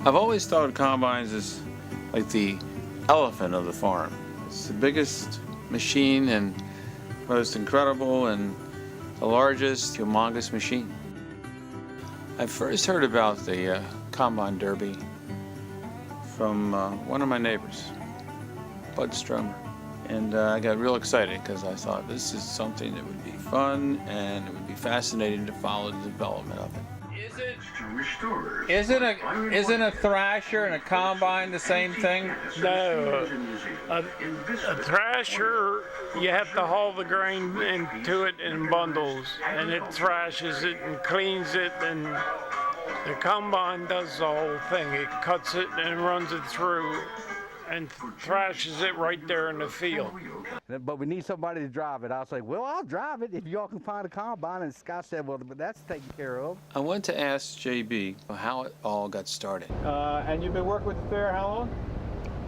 I've always thought of combines as like the elephant of the farm. It's the biggest machine and most incredible and the largest humongous machine. I first heard about the Combine Derby from one of my neighbors, Bud Stromer. And I got real excited because I thought this is something that would be fun and it would be fascinating to follow the development of it. Isn't a thrasher and a combine the same thing? No, a thrasher, you have to haul the grain into it in bundles, and it thrashes it and cleans it, and the combine does the whole thing. It cuts it and runs it through and thrashes it right there in the field. But we need somebody to drive it. I was like, well, I'll drive it if y'all can find a combine. And Scott said, well, but that's taken care of. I went to ask JB how it all got started. And you've been working with the fair how long?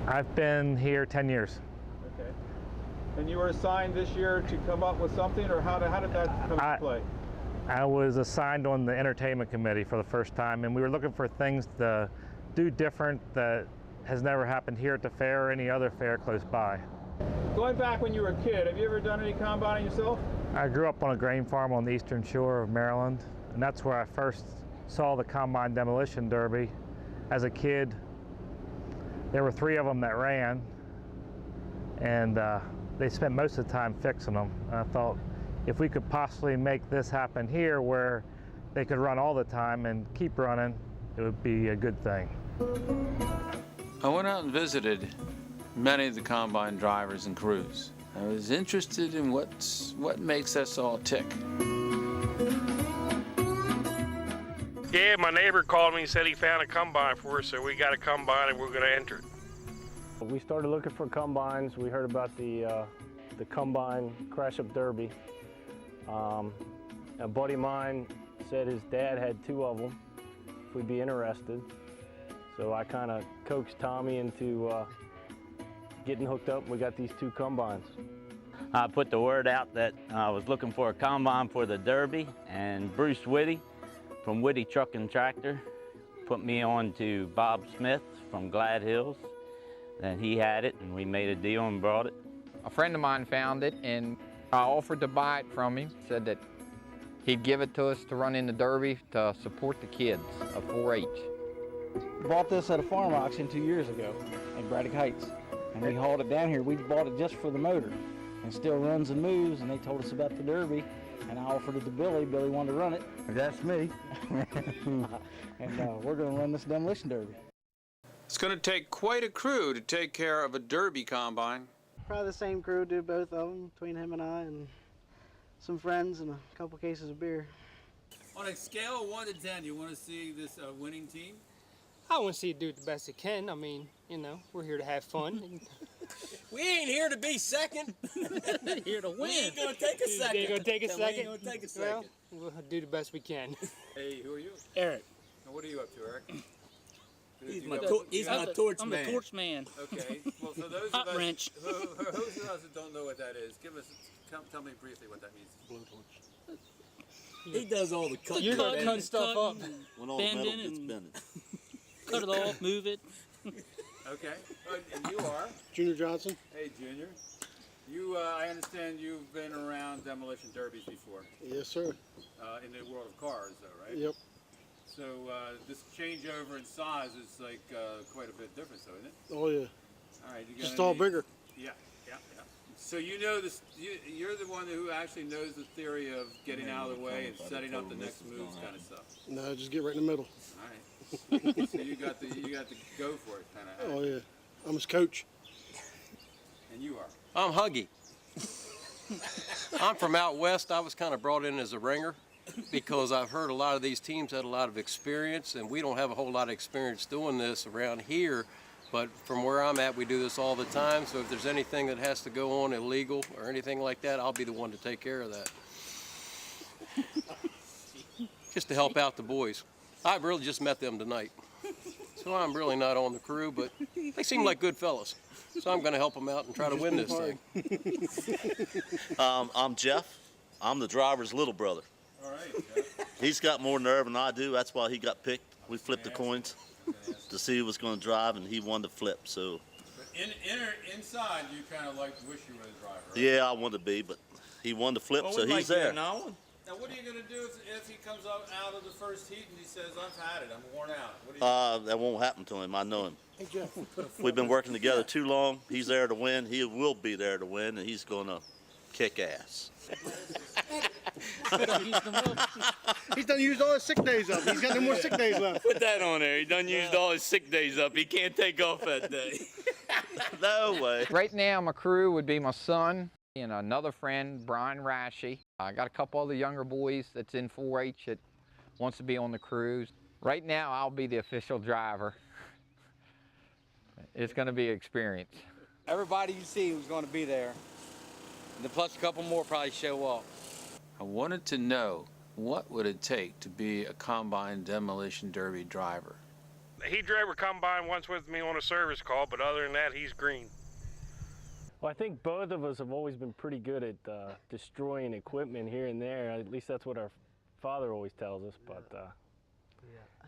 I've been here 10 years. Okay. And you were assigned this year to come up with something, or how did that come into play? I was assigned on the entertainment committee for the first time, and we were looking for things to do different that has never happened here at the fair or any other fair close by. Going back when you were a kid, have you ever done any combining yourself? I grew up on a grain farm on the eastern shore of Maryland, and that's where I first saw the Combine Demolition Derby. As a kid, there were 3 of them that ran, and they spent most of the time fixing them. And I thought, if we could possibly make this happen here where they could run all the time and keep running, it would be a good thing. I went out and visited many of the combine drivers and crews. I was interested in what makes us all tick. Yeah, my neighbor called me and said he found a combine for us, so we got a combine and we're going to enter it. We started looking for combines. We heard about the combine crash-up derby. A buddy of mine said his dad had 2 of them, if we'd be interested. So I kind of coaxed Tommy into getting hooked up. We got these 2 combines. I put the word out that I was looking for a combine for the Derby, and Bruce Whitty from Whitty Truck and Tractor put me on to Bob Smith from Glad Hills. Then he had it, and we made a deal and brought it. A friend of mine found it, and I offered to buy it from him. Said that he'd give it to us to run in the Derby to support the kids of 4-H. Bought this at a farm auction 2 years ago in Braddock Heights, and we hauled it down here. We bought it just for the motor, and still runs and moves, and they told us about the Derby, and I offered it to Billy. Billy wanted to run it. That's me. And we're going to run this demolition derby. It's going to take quite a crew to take care of a Derby combine. Probably the same crew do both of them, between him and I, and some friends and a couple cases of beer. On a scale of 1 to 10, you want to see this winning team? I want to see it do the best it can. I mean, you know, we're here to have fun. We ain't here to be second. We're here to win. We ain't gonna take a second. Ain't gonna take a second. We ain't gonna take a second. Well, we'll do the best we can. Hey, who are you? Eric. Now, what are you up to, Eric? He's my torch man. I'm the torch man. Okay. Well, for those Hot of us wrench. those of us that don't know what that is, tell me briefly what that means. Blowtorch. He does all the cutting. You're gonna cut stuff up. When all the metal gets bended. Cut it off, move it. Okay. And you are? Junior Johnson. Hey, Junior. You, I understand you've been around demolition derbies before. Yes, sir. In the world of cars, though, right? Yep. So this changeover in size is like quite a bit different, though, isn't it? Oh yeah. All right. Just all bigger. Yeah. So you know this. You're the one who actually knows the theory of getting out of the way and setting up the next moves, kind of stuff. No, just get right in the middle. All right. So you got to go for it, kind of. Oh yeah. I'm his coach. And you are. I'm Huggy. I'm from out west. I was kind of brought in as a ringer because I've heard a lot of these teams had a lot of experience, and we don't have a whole lot of experience doing this around here. But from where I'm at, we do this all the time. So if there's anything that has to go on illegal or anything like that, I'll be the one to take care of that. Just to help out the boys. I've really just met them tonight. So I'm really not on the crew, but they seem like good fellas. So I'm going to help them out and try to win this thing. I'm Jeff. I'm the driver's little brother. All right, Jeff. He's got more nerve than I do. That's why he got picked. We flipped the coins to see who was going to drive, and he won the flip. So. But inside, you kind of like wish you were the driver. Right? Yeah, I wanted to be, but he won the flip, so he's there. Now, what are you going to do if he comes out of the first heat and he says, "I've had it, I'm worn out"? What do you That won't happen to him. I know him. Hey, Jeff. We've been working together too long. He's there to win. He will be there to win, and he's going to kick ass. He's done used all his sick days up. He's got no more sick days left. Put that on there. He done used all his sick days up. He can't take off that day. No way. Right now, my crew would be my son and another friend, Brian Rashi. I got a couple other younger boys that's in 4-H that wants to be on the crews. Right now, I'll be the official driver. It's going to be an experience. Everybody you see who's going to be there, and plus a couple more probably show up. I wanted to know, what would it take to be a combine demolition derby driver? He drove a combine once with me on a service call, but other than that, he's green. Well, I think both of us have always been pretty good at destroying equipment here and there. At least that's what our father always tells us, but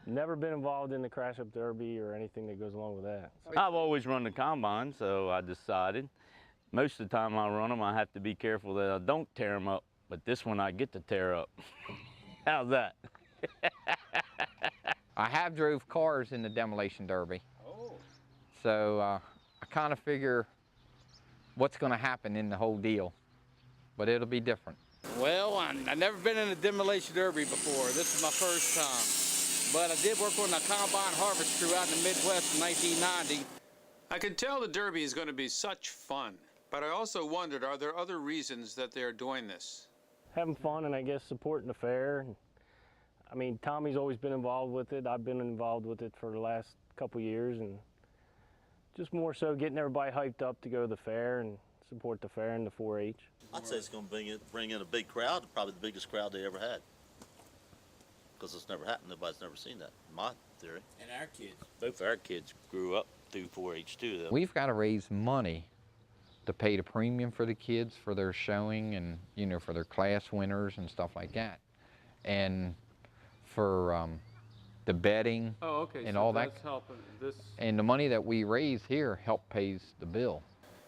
never been involved in the crash-up derby or anything that goes along with that. So. I've always run the combine, so I decided most of the time I run them, I have to be careful that I don't tear them up, but this one I get to tear up. How's that? I have drove cars in the demolition derby. Oh. So I kind of figure what's going to happen in the whole deal, but it'll be different. Well, I've never been in a demolition derby before. This is my first time. But I did work on the combine harvest crew out in the Midwest in 1990. I can tell the derby is going to be such fun, but I also wondered, are there other reasons that they are doing this? Having fun and I guess supporting the fair. I mean, Tommy's always been involved with it. I've been involved with it for the last couple years, and just more so getting everybody hyped up to go to the fair and support the fair and the 4-H. I'd say it's going to bring in a big crowd, probably the biggest crowd they ever had. Because it's never happened. Nobody's never seen that, in my theory. And our kids. Both our kids grew up through 4-H too, though. We've got to raise money to pay the premium for the kids for their showing and, you know, for their class winners and stuff like that. And for the bedding and so all that. Helping. This... And the money that we raise here help pays the bill.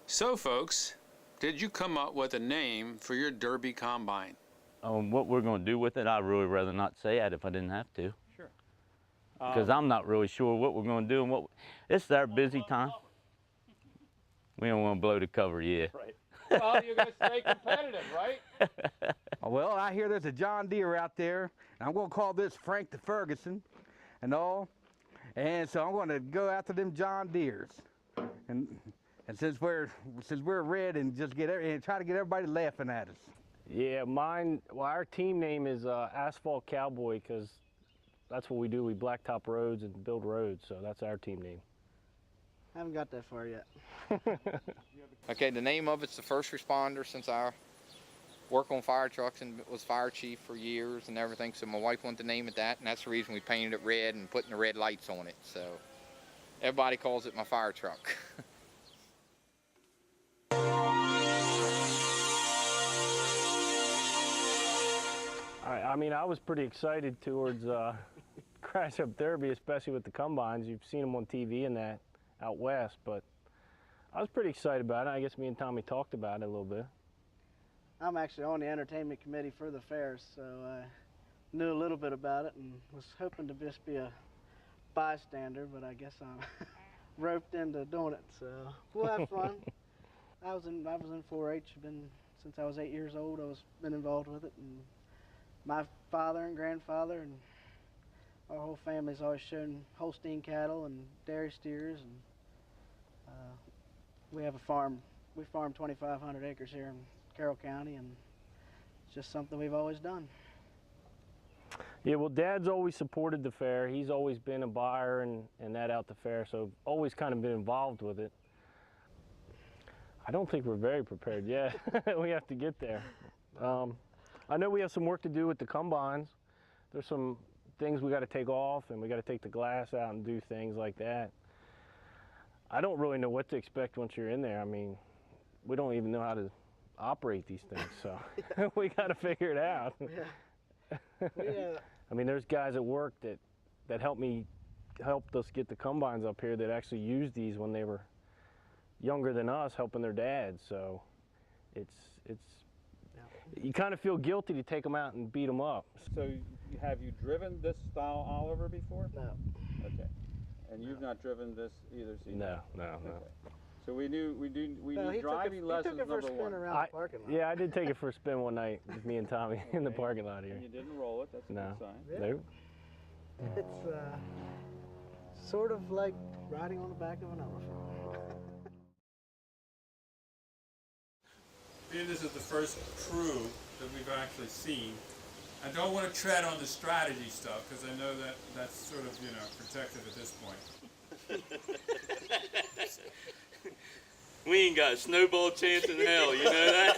So folks, did you come up with a name for your derby combine? What we're going to do with it, I'd really rather not say it if I didn't have to. Sure. Because I'm not really sure what we're going to do and it's our busy time. We don't want to blow the cover yet. Right. Well, you're going to stay competitive, right? Well, I hear there's a John Deere out there, and I'm going to call this Frank the Ferguson and all. And so I'm going to go after them John Deeres. And since we're red and just and try to get everybody laughing at us. Yeah, our team name is Asphalt Cowboy because that's what we do. We blacktop roads and build roads, so that's our team name. I haven't got that far yet. Okay, the name of it's the First Responder, since I work on fire trucks and was fire chief for years and everything, so my wife wanted to name it that, and that's the reason we painted it red and putting the red lights on it. So everybody calls it my fire truck. I mean, I was pretty excited towards Crash Up Derby, especially with the combines. You've seen them on TV and that out west, but I was pretty excited about it. I guess me and Tommy talked about it a little bit. I'm actually on the entertainment committee for the fairs, so I knew a little bit about it and was hoping to just be a bystander, but I guess I'm roped into doing it, so we'll have fun. I was in 4-H, since I was 8 years old. Been involved with it, and my father and grandfather and our whole family's always shown Holstein cattle and dairy steers, and we have a farm. We farm 2,500 acres here in Carroll County, and it's just something we've always done. Yeah, well, Dad's always supported the fair. He's always been a buyer and that out the fair, so always kind of been involved with it. I don't think we're very prepared yet. We have to get there. I know we have some work to do with the combines. There's some things we got to take off, and we got to take the glass out and do things like that. I don't really know what to expect once you're in there. I mean, we don't even know how to operate these things, so we got to figure it out. Yeah. I mean, there's guys at work that help me helped us get the combines up here that actually used these when they were younger than us, helping their dads. So it's you kind of feel guilty to take them out and beat them up. So have you driven this style Oliver before? No. Okay. And you've not driven this either, Steve? No. Okay. So we Well, need driving lessons he took it for a number spin one. around the parking lot. Yeah, I did take it for a spin one night with me and Tommy in the parking lot here. And you didn't roll it, that's a No. good sign. Nope. It's sort of like riding on the back of an elephant. Being this is the first crew that we've actually seen, I don't want to tread on the strategy stuff because I know that that's sort of, you know, protected at this point. We ain't got a snowball chance in hell, you know that?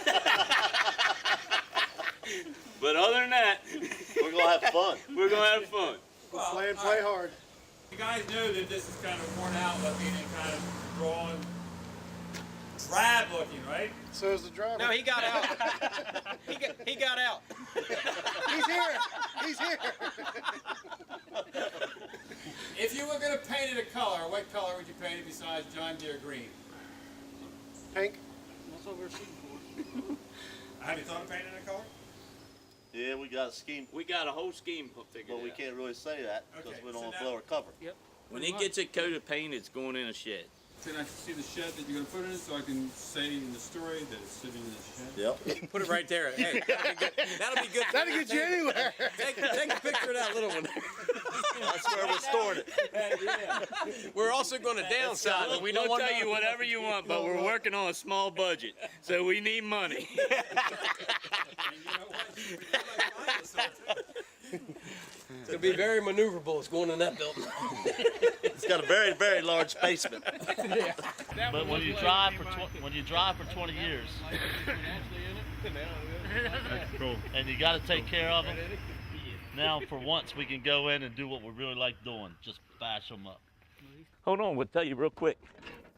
But other than that, We're gonna have fun. we're gonna have fun. Well, Play all right. hard. You guys know that this is kind of worn out looking and kind of drawn, drab looking, right? So is the driver. No, he got out. he got out. He's here. He's here. If you were going to paint it a color, what color would you paint it besides John Deere green? Pink. That's what we're shooting for. Have you thought of painting it a color? Yeah, we got a scheme, We got a whole scheme put figured but we out. can't really say that because Okay, we so don't want to now- blow our cover. Yep. When it gets it coated paint, it's going in a shed. Can I see the shed that you're going to put in it so I can say in the story that it's sitting in the shed? Yep. Put it right there. Hey, that'll be good. That'll get you anywhere. Take a picture of that little one. That's where we're storing it. Yeah. We're also going to downsize it. We don't We'll want tell you whatever you want, but we're working on a small budget, so we need money. And you know what? You like dinosaurs, too. It's going to be very maneuverable. It's going in that building. It's got a very, very large basement. But when you drive for 20 years, That's cool. and you got to take care of them. Now, for once, we can go in and do what we really like doing: just bash them up. Hold on, we'll tell you real quick.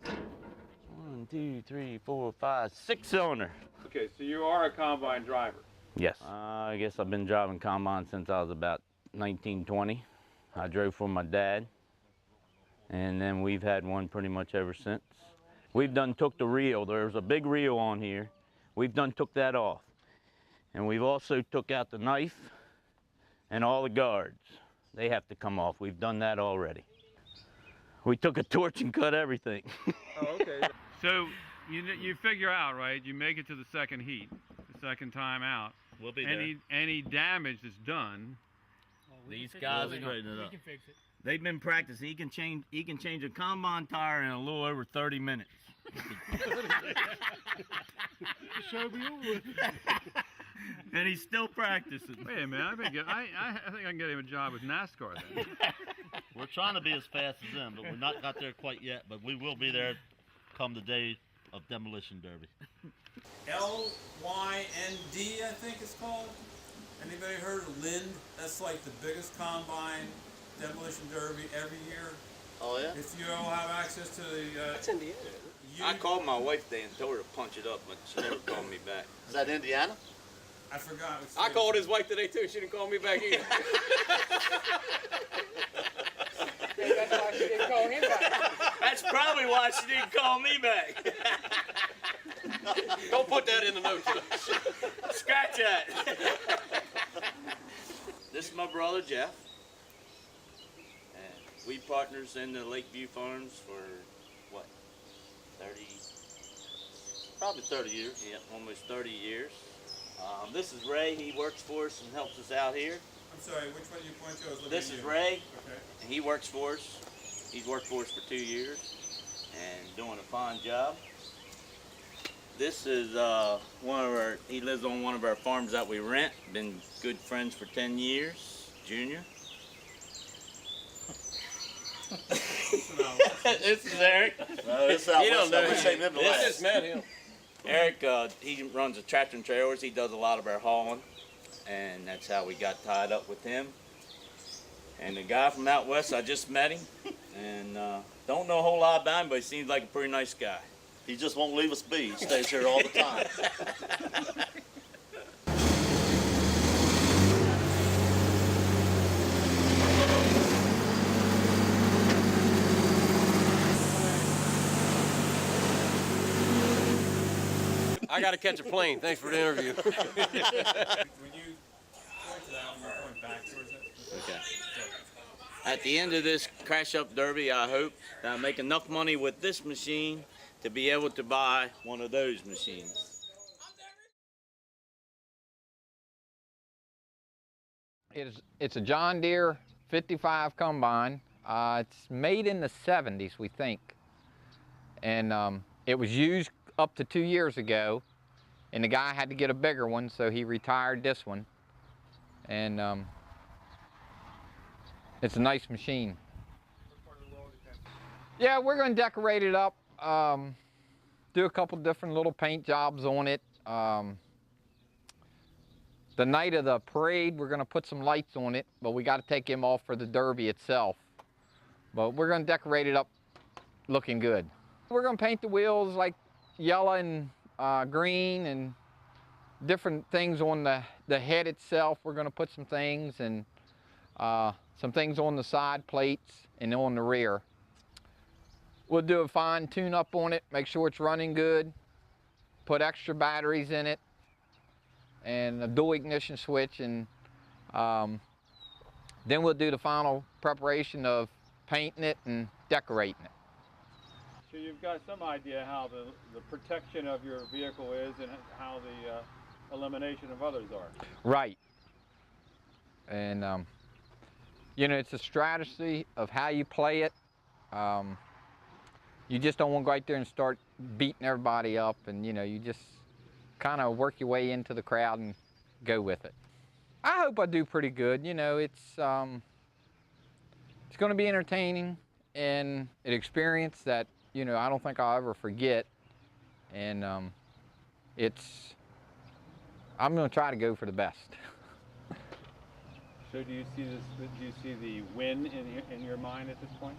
1, 2, 3, 4, 5, 6 cylinder. Okay, so you are a combine driver. Yes. I guess I've been driving combine since I was about 19, 20. I drove for my dad, and then we've had one pretty much ever since. We've done took the reel. There's a big reel on here. We've done took that off. And we've also took out the knife and all the guards. They have to come off. We've done that already. We took a torch and cut everything. Oh, okay. So you figure out, right? You make it to the second heat, the second time out. We'll be there. Any damage that's done. These guys are straighten it up. They've been practicing. He can change a combine tire in a little over 30 minutes. Show me over. And he's still practicing. Wait a minute, I think I can get him a job with NASCAR then. We're trying to be as fast as them, but we're not got there quite yet. But we will be there come the day of demolition derby. LYND, I think it's called. Anybody heard of Lind? That's like the biggest combine demolition derby every year. Oh yeah. If you all have access to the, That's Indiana. I called my wife today and told her to punch it up, but she never called me back. Is that Indiana? I forgot. What I called his wife today too. She didn't call me back either. That's why she didn't call him back. That's probably why she didn't call me back. Don't put that in the notes. Scratch that. This is my brother Jeff. And we partners in the Lakeview Farms for what? 30? Probably 30 years. Yeah, almost 30 years. This is Ray. He works for us and helps us out here. I'm sorry, which one did you point to? I was looking This at is you. Ray, Okay. and he works for us. He's worked for us for 2 years and doing a fine job. This is he lives on one of our farms that we rent. Been good friends for 10 years, Junior. This is Eric. No, this is out You don't west. know We him. saved him the This last. is met him. Eric, he runs a tractor and trailers. He does a lot of our hauling, and that's how we got tied up with him. And the guy from out west, I just met him, and don't know a whole lot about him, but he seems like a pretty nice guy. He just won't leave us be. He stays here all the time. I got to catch a plane. Thanks for the interview. When you point to that, you're pointing back towards it. Okay. At the end of this crash up derby, I hope that I make enough money with this machine to be able to buy one of those machines. It's a John Deere 55 combine. It's made in the 70s, we think. And it was used up to 2 years ago, and the guy had to get a bigger one, so he retired this one. And it's a nice machine. Yeah, we're going to decorate it up, do a couple different little paint jobs on it. The night of the parade, we're going to put some lights on it, but we got to take him off for the derby itself. But we're going to decorate it up looking good. We're going to paint the wheels like yellow and green and different things on the head itself. We're going to put some things and some things on the side plates and on the rear. We'll do a fine tune-up on it, make sure it's running good, put extra batteries in it, and a dual ignition switch, and then we'll do the final preparation of painting it and decorating it. So you've got some idea how the protection of your vehicle is and how the elimination of others are. Right. And you know, it's a strategy of how you play it. You just don't want to go out there and start beating everybody up, and you know, you just kind of work your way into the crowd and go with it. I hope I do pretty good. You know, it's going to be entertaining and an experience that, you know, I don't think I'll ever forget. And I'm going to try to go for the best. So do you see the win in your mind at this point?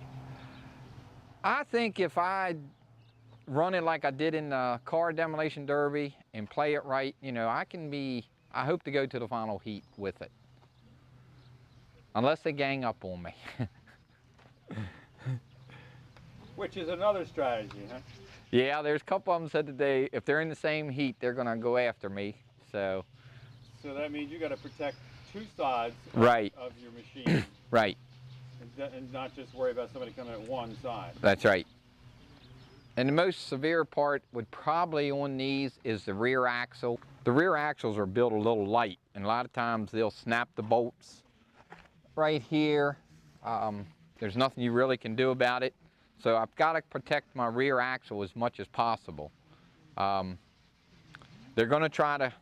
I think if I run it like I did in the car demolition derby and play it right, you know, I hope to go to the final heat with it. Unless they gang up on me. Which is another strategy, huh? Yeah, there's a couple of them said today, if they're in the same heat, they're gonna go after me, so. So that means you gotta protect two sides Right. of your machine. Right. And not just worry about somebody coming at one side. That's right. And the most severe part would probably on these is the rear axle. The rear axles are built a little light, and a lot of times they'll snap the bolts right here. There's nothing you really can do about it. So I've got to protect my rear axle as much as possible. They're going to try to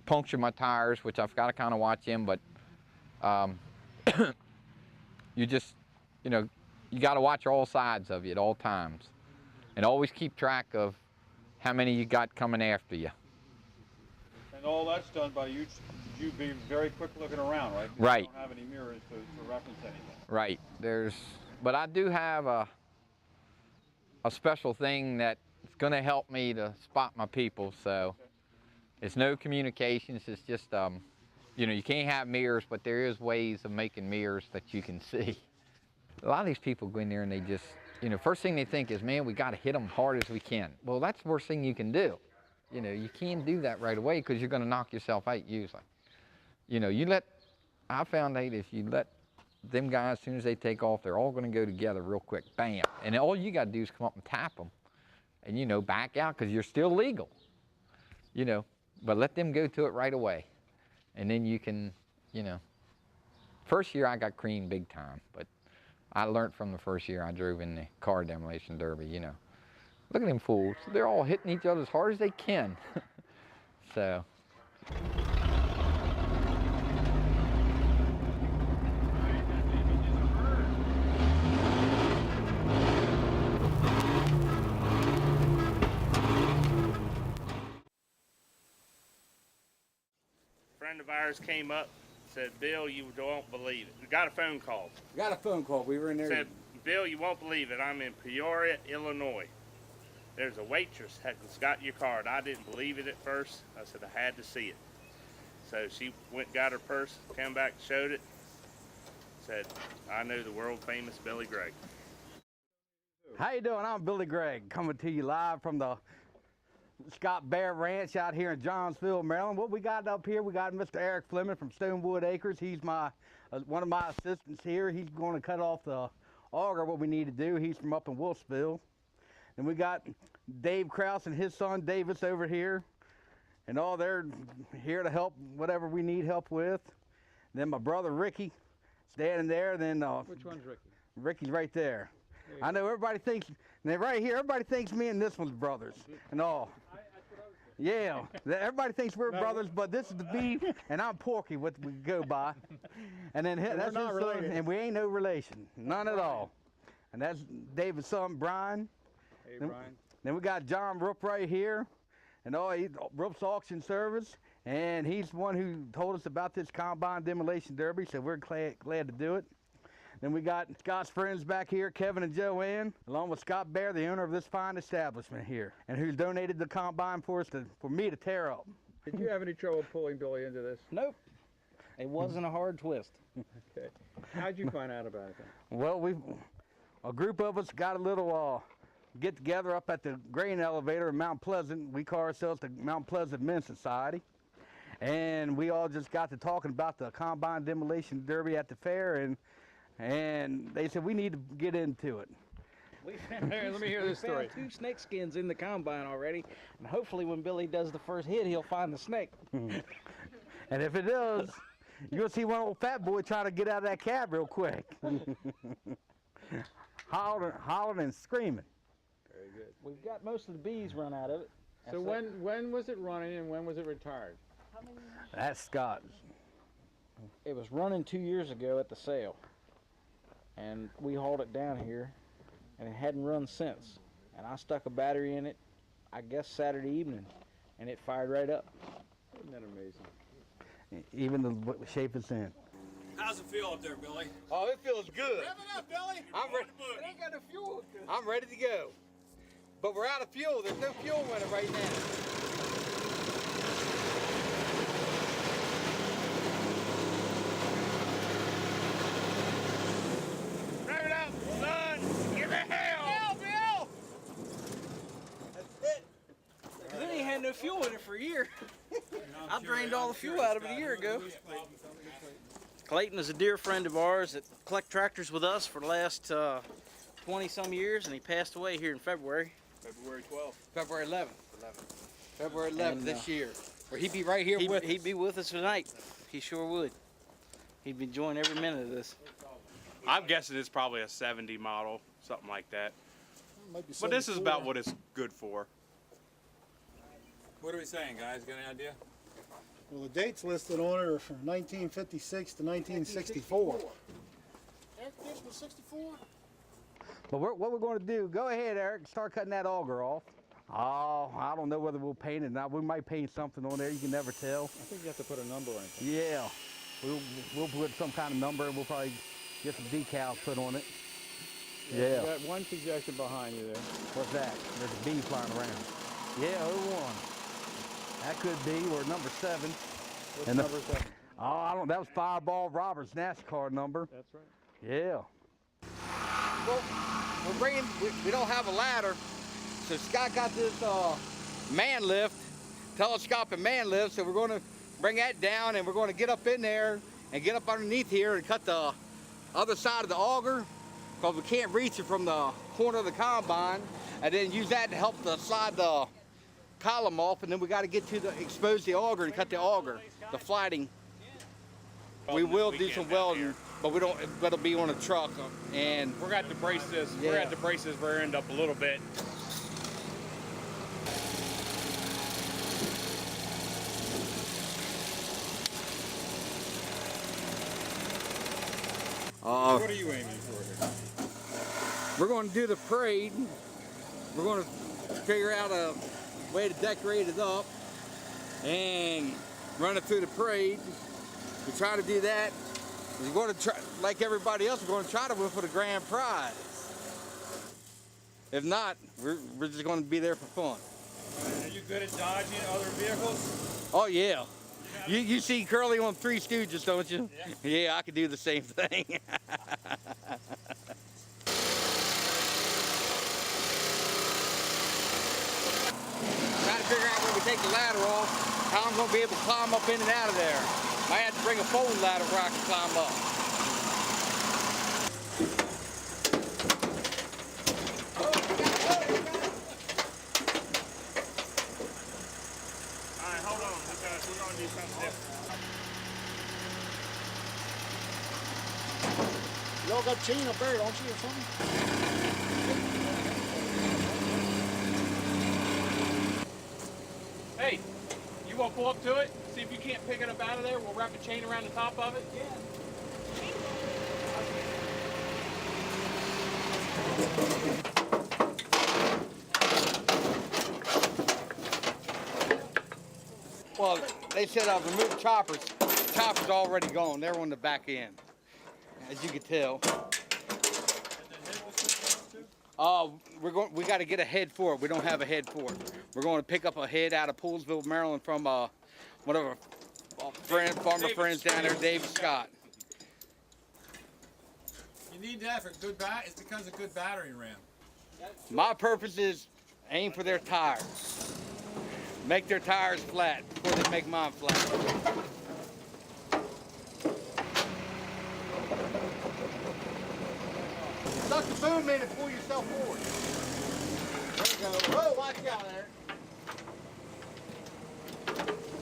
puncture my tires, which I've got to kind of watch in, but you just, you know, you got to watch all sides of you at all times. And always keep track of how many you got coming after you. And all that's done by you being very quick looking around, right? Right. You don't have any mirrors to reference anything. Right. But I do have a special thing that's going to help me to spot my people. So it's no communications. It's just, you know, you can't have mirrors, but there is ways of making mirrors that you can see. A lot of these people go in there and they just, you know, first thing they think is, man, we got to hit them hard as we can. Well, that's the worst thing you can do. You know, you can't do that right away because you're going to knock yourself out usually. You know, I found out if you let them guys, as soon as they take off, they're all going to go together real quick, bam. And all you got to do is come up and tap them and, you know, back out because you're still legal, you know, but let them go to it right away. And then you can, you know, first year I got creamed big time, but I learned from the first year I drove in the car demolition derby, you know. Look at them fools. They're all hitting each other as hard as they can. So. A friend of ours came up, said, Bill, you don't believe it. We got a phone call. Got a phone call. We were in there. Said, Bill, you won't believe it. I'm in Peoria, Illinois. There's a waitress that's got your card. I didn't believe it at first. I said, I had to see it. So she went, got her purse, came back, showed it. Said, I know the world famous Billy Gregg. How you doing? I'm Billy Gregg, coming to you live from the Scott Bear Ranch out here in Johnsville, Maryland. What we got up here, we got Mr. Eric Fleming from Stonewood Acres. He's my one of my assistants here. He's going to cut off the auger, what we need to do. He's from up in Wolfsville. And we got Dave Krause and his son Davis over here. And all they're here to help whatever we need help with. Then my brother Ricky standing there. Then Which one's Ricky? Ricky's right there. I know everybody thinks, they're right here, everybody thinks me and this one's brothers and all. Yeah, everybody thinks we're brothers, but this is the beef, and I'm Porky, what we go by. And then that's his son, and we ain't no relation, none at all. And that's David's son, Brian. Hey, Brian. Then we got John Rupp right here, and Rupp's Auction Service, and he's the one who told us about this combine demolition derby, so we're glad to do it. Then we got Scott's friends back here, Kevin and Joanne, along with Scott Bear, the owner of this fine establishment here, and who's donated the combine for me to tear up. Did you have any trouble pulling Billy into this? Nope. It wasn't a hard twist. Okay. How'd you find out about it then? Well, a group of us got a little get together up at the grain elevator in Mount Pleasant. We call ourselves the Mount Pleasant Men's Society. And we all just got to talking about the combine demolition derby at the fair, and they said we need to get into it. Let me hear this story. We found 2 snake skins in the combine already, and hopefully when Billy does the first hit, he'll find the snake. And if it does, you'll see one old fat boy trying to get out of that cab real quick. hollering and screaming. Very good. We've got most of the bees run out of it. So when was it running and when was it retired? That's Scott. It was running 2 years ago at the sale. And we hauled it down here, and it hadn't run since. And I stuck a battery in it, I guess Saturday evening, and it fired right up. Isn't that amazing? Even the shape it's in. How's it feel up there, Billy? Oh, it feels good. Rev it up, Billy. I'm ready. It ain't got no fuel. I'm ready to go. But we're out of fuel. There's no fuel in it right now. No fuel in it for a year. I drained all the fuel out of it a year ago. Clayton is a dear friend of ours that collect tractors with us for the last 20 some years, and he passed away here in February. February 12th. February 11th. February 11th this year. Or he'd be right here with us. He'd be with us tonight. He sure would. He'd be enjoying every minute of this. I'm guessing it's probably a 70 model, something like that. But this is about what it's good for. What are we saying, guys? Got any idea? Well, the dates listed on it are from 1956 to 1964. Eric did for 64? But what we're going to do, go ahead, Eric, start cutting that auger off. Oh, I don't know whether we'll paint it or not. We might paint something on there. You can never tell. I think you have to put a number on it. Yeah. We'll put some kind of number, and we'll probably get some decals put on it. Yeah. You got one suggestion behind you there. What's that? There's a bee flying around. Yeah, 01. That could be, or number 7. What's number 7? Oh, I don't. That was Fireball Roberts' NASCAR number. That's right. Yeah. Well, we're bringing. We don't have a ladder, so Scott got this man lift, telescopic man lift. So we're going to bring that down, and we're going to get up in there and get up underneath here and cut the other side of the auger, because we can't reach it from the corner of the combine, and then use that to help slide the column off, and then we got to get to expose the auger and cut the auger, the flighting. We will do some welding, but we don't. It'll be on a truck, and We're going to have to brace this. Yeah. We're going to have to brace this rear end up a little bit. What are you aiming for here? we're going to do the parade. We're going to figure out a way to decorate it up and run it through the parade. We try to do that. We're going to try, like everybody else, we're going to try to win for the grand prize. If not, we're just going to be there for fun. Are you good at dodging other vehicles? Oh yeah. You see Curly on Three Stooges, don't you? Yeah, I could do the same thing. trying to figure out when we take the ladder off, how I'm going to be able to climb up in and out of there. Might have to bring a folding ladder where I can climb up. All right, hold on, because we're going to do something different. Y'all got chain up there, don't you, or something? Hey, you want to pull up to it? See if you can't pick it up out of there. We'll wrap a chain around the top of it. Yeah. Well, they said remove choppers. The chopper's already gone. They're on the back end, as you can tell. We got to get a head for it. We don't have a head for it. We're going to pick up a head out of Poolesville, Maryland, from one of our farmer friends down there, David Scott. You need that for good it becomes a good battering ram. My purpose is aim for their tires. Make their tires flat before they make mine flat. Suck the boom in and pull yourself forward. There you go. Whoa, watch out there.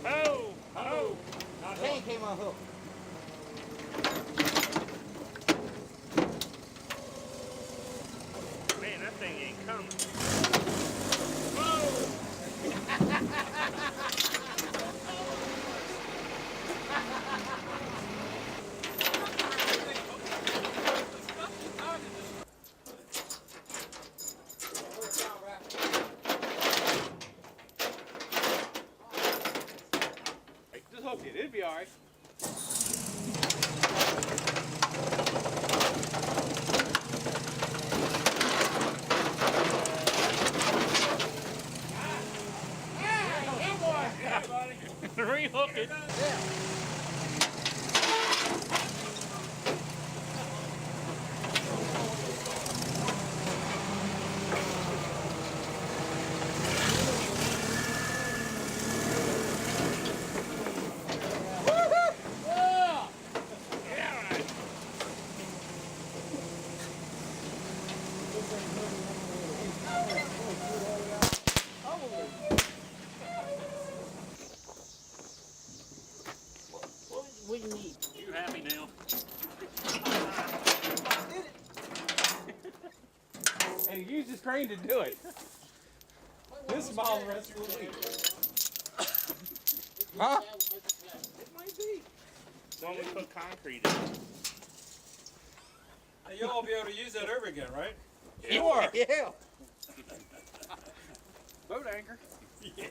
Oh, oh. Chain came unhooked. Man, that thing ain't coming. Just hook it. It'll be all right. Rehook it. What do you need? You happy now? And he used his crane to do it. This small the rest of the week. Huh? It might be. When we put concrete in. You'll all be able to use that over again, right? Sure. Yeah. Boat anchor. Yeah.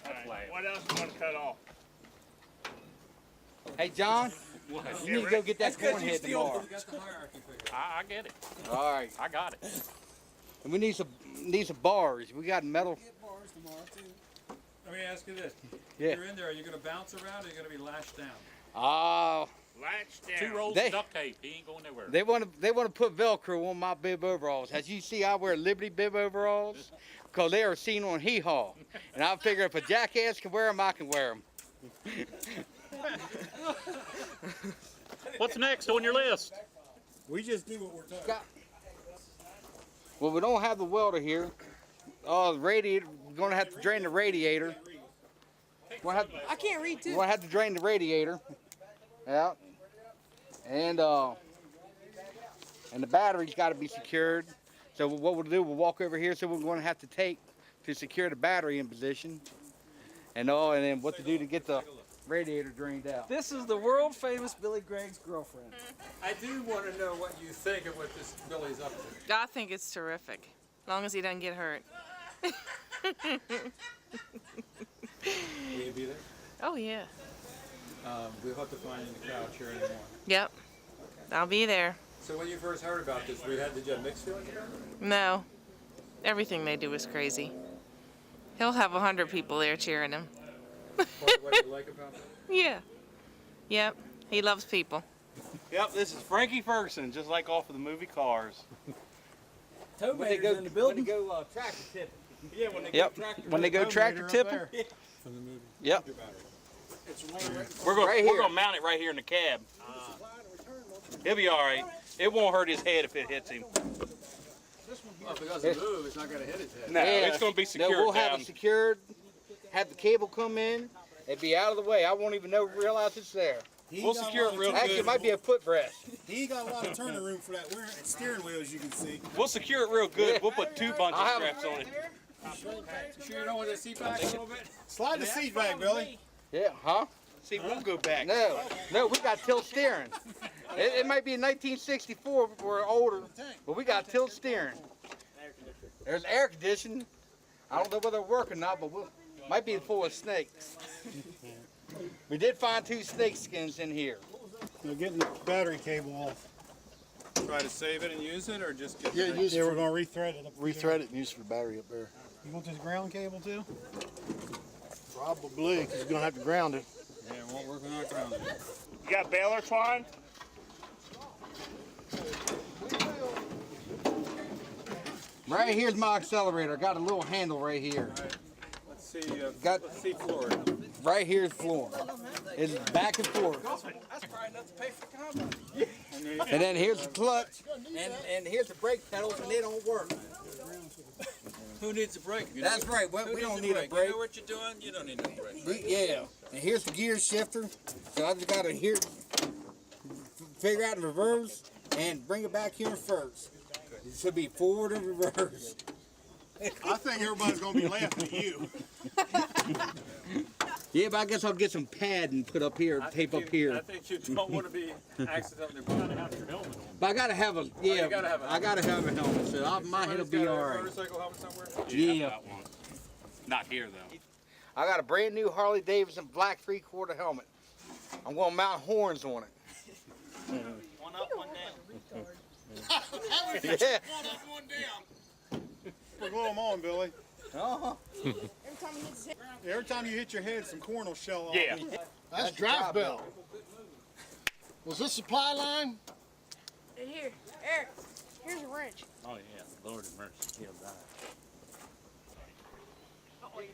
All right, what else you want to cut off? Hey, John, you need to go get that corn head tomorrow. You got the hierarchy figured. I get it. All right. I got it. And we need some bars. We got metal. Get bars tomorrow too. Let me ask you this. Yeah. If you're in there, are you going to bounce around or are you going to be lashed down? Latch down. 2 rolls of duct tape. He ain't going nowhere. They want to put Velcro on my bib overalls. As you see, I wear Liberty bib overalls because they are seen on Hee Haw. And I figure if a jackass can wear them, I can wear them. What's next on your list? We just do what we're told. Well, we don't have the welder here. The radiator, we're going to have to drain the radiator. I can't read too. We're going to have to drain the radiator out. And the battery's got to be secured. So what we'll do, we'll walk over here. So we're going to have to take to secure the battery in position. And then what to do to get the radiator drained out. This is the world famous Billy Gregg's girlfriend. I do want to know what you think of what this Billy's up to. I think it's terrific, as long as he doesn't get hurt. Will you be there? Oh, yeah. We'll have to find you in the crowd cheering him on. Yep. I'll be there. So when you first heard about this, did you have mixed feelings about it? No. Everything they do is crazy. He'll have 100 people there cheering him. What you like about it? Yeah. Yep. He loves people. Yep, this is Frankie Ferguson, just like off of the movie Cars. Tow Mater's in the building. Go tractor tipping. Yeah, when they Yep. go tractor. When they go tractor tipping. Yep. We're gonna Right we're here. gonna mount it right here in the cab. He'll be all right. It won't hurt his head if it hits him. Well, if it doesn't move, it's not going to hit his head. No, it's gonna be secured No, we'll down. have it secured. Have the cable come in. It'd be out of the way. I won't even realize it's there. We'll secure it real good. Actually, it might be a footrest. He ain't got a lot of turning room for that steering wheel, as you can see. We'll secure it real good. We'll put 2 bunch of I'll have straps on it. Sure you don't want the seat back a little bit? Slide the seat back, Billy. Yeah, huh? See, we'll go back. No, we got tilt steering. It might be a 1964 or older, but we got tilt steering. There's air conditioning. I don't know whether it'll work or not, but might be full of snakes. We did find 2 snake skins in here. They're getting the battery cable off. Try to save it and use it, or just get Yeah, the we're going to rethread it. Rethread it and use it for the battery up there. You want this ground cable too? Probably, because you're going to have to ground it. Yeah, it won't work without grounding. You got baler twine? Right here's my accelerator. Got a little handle right here. Let's see. Let's see floor. Right here's floor. It's back and forth. That's probably enough to pay for combine. And then here's the clutch, and here's the brake pedals, and they don't work. Who needs a brake? That's right. Well, we don't need a brake. You know what you're doing? You don't need no brake. Yeah. And here's the gear shifter. So I just got to figure out the reverse and bring it back here first. It should be forward and reverse. I think everybody's going to be laughing at you. Yeah, but I guess I'll get some pad and put up here, tape up here. I think you don't want to be accidentally putting out your helmet on. But I gotta have a you gotta have a I gotta have a helmet, so my head will be all right. Motorcycle helmet somewhere? Yeah. Not here though. I got a brand new Harley Davidson black 3/4 helmet. I'm gonna mount horns on it. One up, one down. Yeah. One up, one down. Glue them on, Billy. Uh-huh. Every time you hit your head, some corn will shell off. Yeah. That's drive bell. Was this supply line? And here, Eric, here's a wrench. Oh yeah, Lord have mercy, he'll die. We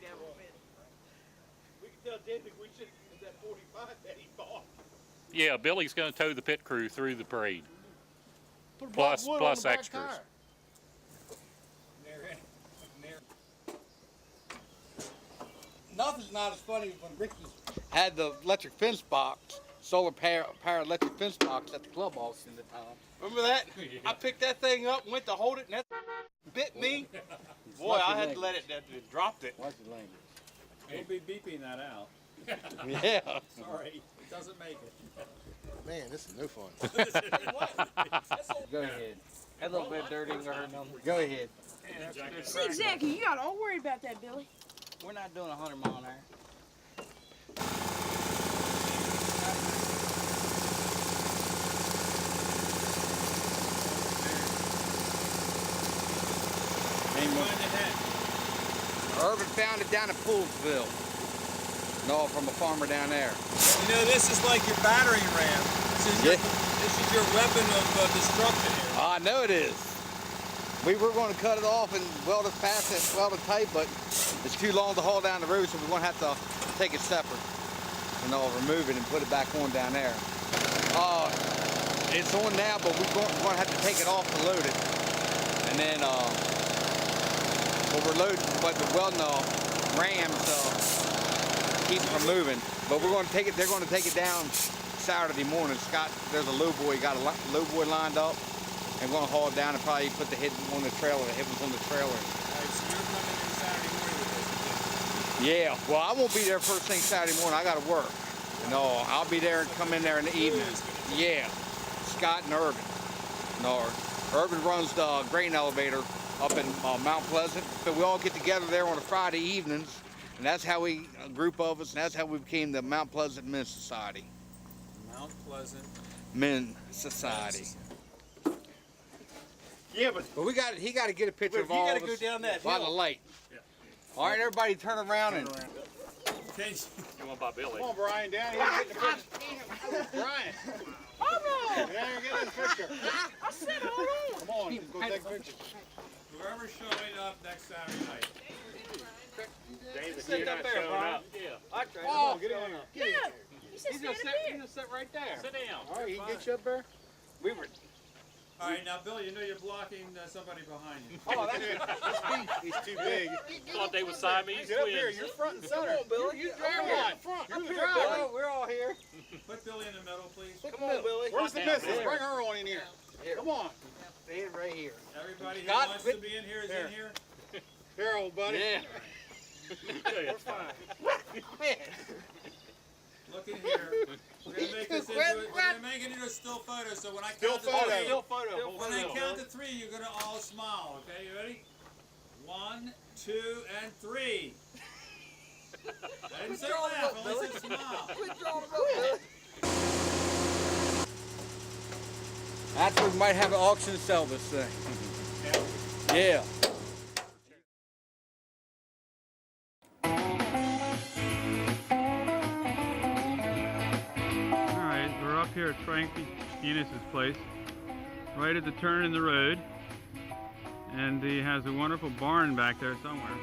can tell David we should use that 45 that he bought. Yeah, Billy's going to tow the pit crew through the parade. Put a block of wood on Plus the back extras. tire. Nothing's not as funny when Ricky had the electric fence box, solar power electric fence box at the club auction at the time. Remember that? I picked that thing up, went to hold it, and that bit me. Boy, I had to let it, it dropped it. Watch the language. We'll be beeping that out. Yeah. Sorry, it doesn't make it. Man, this is no fun. Go ahead. That little bit dirty ain't gonna hurt nothing. Go ahead. See, exactly. You got all worried about that, Billy. We're not doing 100 mile an hour. Urban found it down in Poolsville. No, from a farmer down there. You know, this is like your battering ram. This is your weapon of destruction here. I know it is. We were going to cut it off and weld it fast and weld it tight, but it's too long to haul down the road, so we're going to have to take it separate. And I'll remove it and put it back on down there. It's on now, but we're going to have to take it off to load it. And then we're loading, but the welding rams keep it from moving. But we're going to take it. They're going to take it down Saturday morning. Scott, there's a low boy. Got a low boy lined up, and we're going to haul it down and probably put the head on the trailer. The head was on the trailer. All right, so you're coming in Saturday morning with this. Yeah. Well, I won't be there first thing Saturday morning. I got to work. No, I'll be there and come in there in the evening. Yeah. Scott and Urban. No, Urban runs the grain elevator up in Mount Pleasant, but we all get together there on a Friday evenings, and that's how a group of us, and that's how we became the Mount Pleasant Men's Society. Mount Pleasant Men's Society. Yeah, but he got to get a picture of all of us. You got to go down that by hill. the light. Yeah. All right, everybody, turn around and. You want by Billy? Come on, Brian, down here. Get the picture. Brian. Oh, Yeah, get in the picture. I said hold on. Come on, let's go take a picture. Whoever's showing up next Saturday night. David, you're not showing up. Oh, get in here. Yeah. He's gonna sit right there. Sit down. All right, he can get you up there. We were. All right, now, Bill, you know you're blocking somebody behind you. Oh, that's he's too big. Thought they were Siamese Get up here. You're front and center. Come on, Billy. You drive on. Front. You're the Billy. driver. We're all here. Put Billy in the middle, please. Come on, Billy. Where's the missus? Bring her on in here. Come on. Stand right here. Everybody who Scott, wants to be in here is in here. Here, old buddy. Yeah. We're fine. Look in here. We're gonna make this into a still photo. So when I count to three, Still photo. when I count to three, you're gonna all smile. Okay, you ready? 1, 2, and 3. I didn't say laugh. I only said smile. Quit drawing them up, Billy. That's where we might have an auction to sell this thing. Yeah. Alright, we're up here at Frank Eunice's place, right at the turn in the road, and he has a wonderful barn back there somewhere.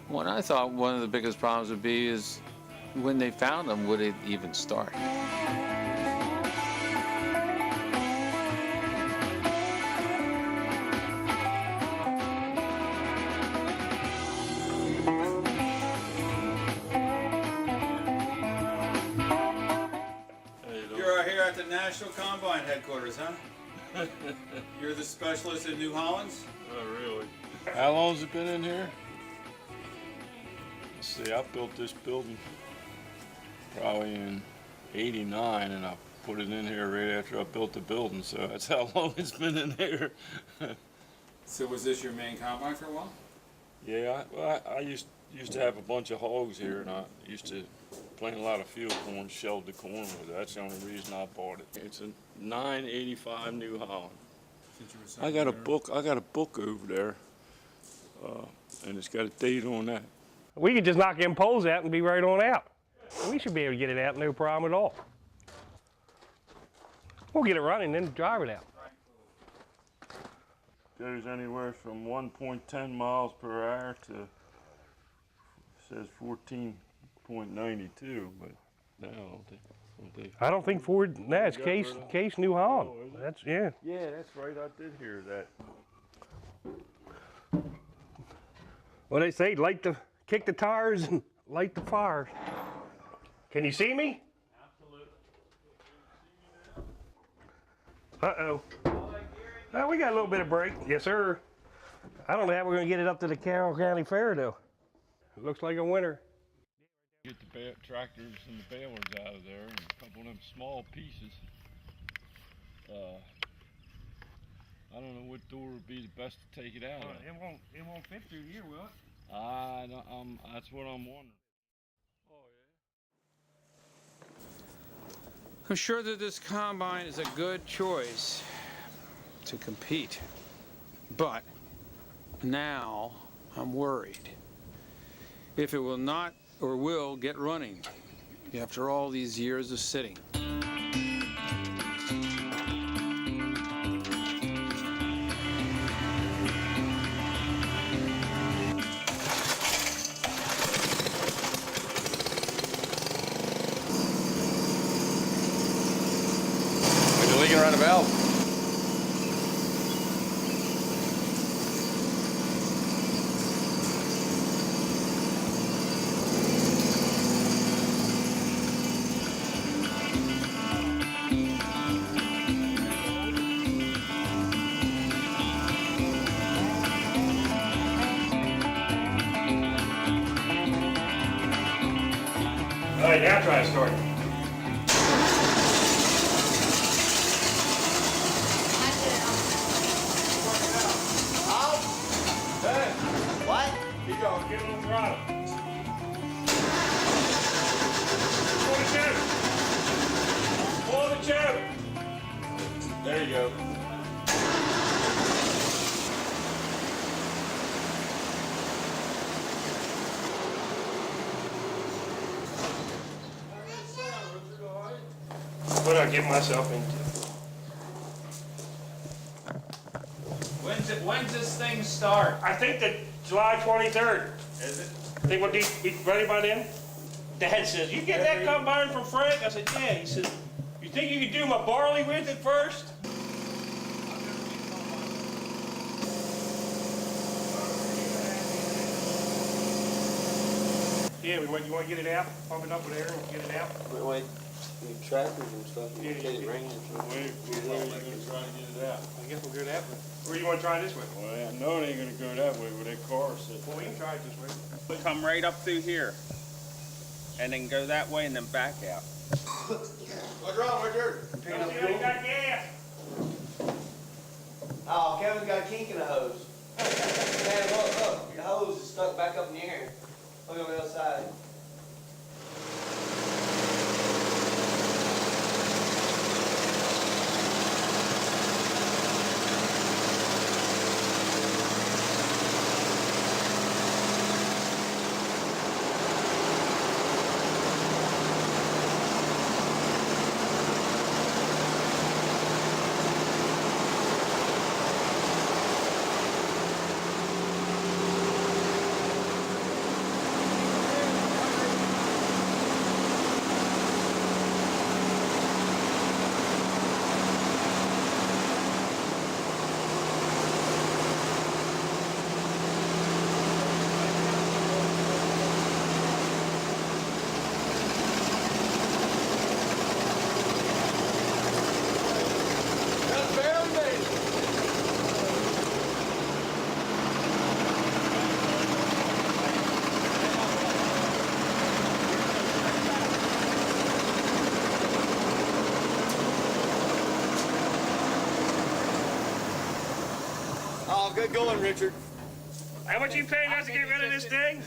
What I thought one of the biggest problems would be is when they found them, would it even start? You're here at the National Combine headquarters, huh? You're the specialist in New Hollands? Oh, really? How long's it been in here? Let's see, I built this building probably in '89, and I put it in here right after I built the building, so that's how long it's been in here. So was this your main combine for a while? Yeah, I used to have a bunch of hogs here, and I used to plant a lot of field corn, shelled the corn with it. That's the only reason I bought it. It's a 985 New Holland. I got a book over there, and it's got a date on that. We could just knock them poles out and be right on out. We should be able to get it out, no problem at all. We'll get it running, then drive it out. Goes anywhere from 1.10 miles per hour to, says 14.92, but no, I don't think Ford, no, it's Case New Holland. That's, yeah. Yeah, that's right, I did hear that. What they say, kick the tires and light the fires. Can you see me? Uh-oh. Oh, we got a little bit of break. Yes, sir. I don't know how we're going to get it up to the Carroll County Fair, though. It looks like a winter. Get the tractors and the balers out of there, and a couple of them small pieces. I don't know what door would be the best to take it out of. It won't fit through here, will it? That's what I'm wondering. I'm sure that this combine is a good choice to compete, but now I'm worried if it will not or will get running after all these years of sitting. Leaking around the valve. All right, now try to start. What? Keep going, get a little throttle. Pull the choke. There you go. What I get myself into. When's this thing start? I think that July 23rd. Is it? Think we'll be ready by then? Dad says, you get that combine from Frank? I said, yeah. He said, you think you could do my barley with it first? Yeah, you want to get it out? Pump it up with air and get it out? Wait, tractors and stuff. Yeah, Get it ringing. Where you gonna try to get it out? I guess we'll go that way. Where do you want to try this way? Well, I know it ain't gonna go that way with that car sitting. Well, we can try it this way. We come right up through here, and then go that way and then back out. What's wrong, Richard? You got gas. Oh, Kevin's got a kink in the hose. Man, look, your hose is stuck back up in the air. Look on the other side. Oh, good going, Richard. How much you paying us to get rid of this thing? I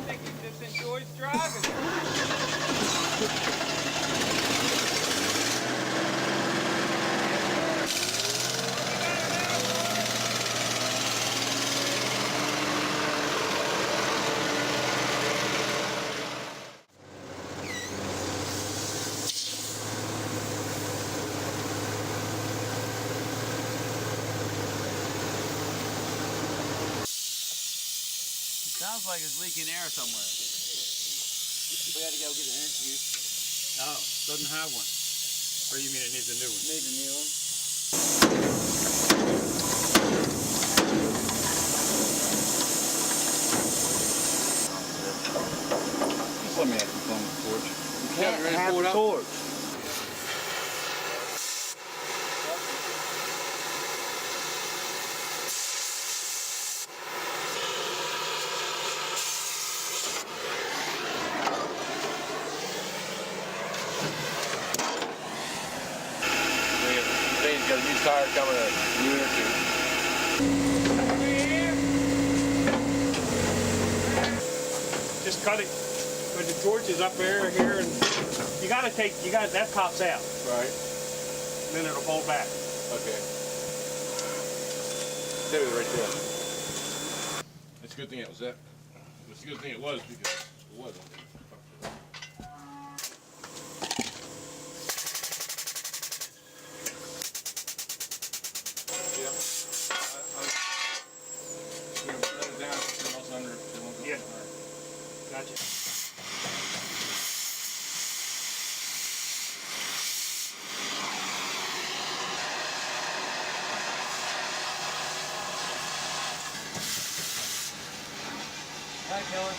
think he just enjoys driving. Sounds like it's leaking air somewhere. We had to go get an interview. Oh, doesn't have one. Or you mean it needs a new one? Needs a new one. Just let me have some fun with the torch. You can't have the torch. He's got a new tire coming in a year or two. Just cut it. Put the torch is up there, here, and that pops out. Right. Then it'll fold back. Okay. Stay with it right there. It's a good thing it was that. It's a good thing it was because it wasn't. Yeah. Gotcha. Hi, Kellen.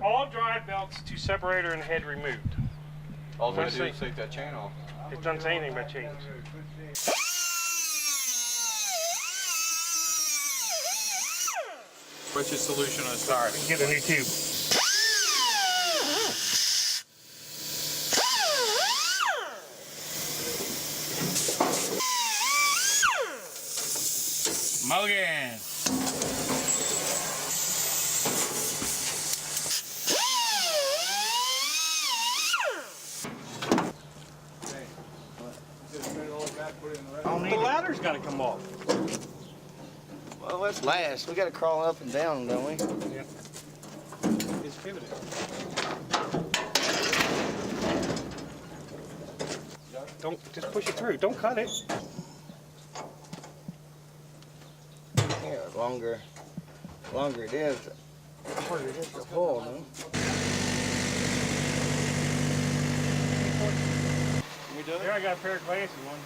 All drive belts to separator and head removed. All we do is take that chain off. It doesn't say anything about change. What's your solution on start? Get a new tube. Mulligan. The ladder's got to come off. Well, let's last. We got to crawl up and down, don't we? Yeah. It's pivoted. Don't just push it through. Don't cut it. Yeah, longer it is, the harder it is to haul, no? We do it? Here I got a pair of glasses, one.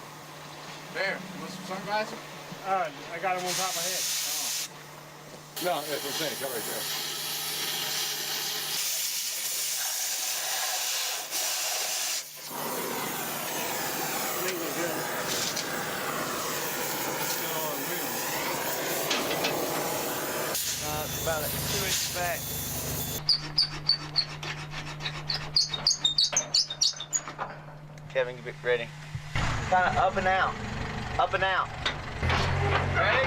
There, you want some sunglasses? I got them on top of my head. No, that's what I'm saying. Cut right there. About 2 inches back. Kevin, get ready. Kind of up and out. Up and out. Ready?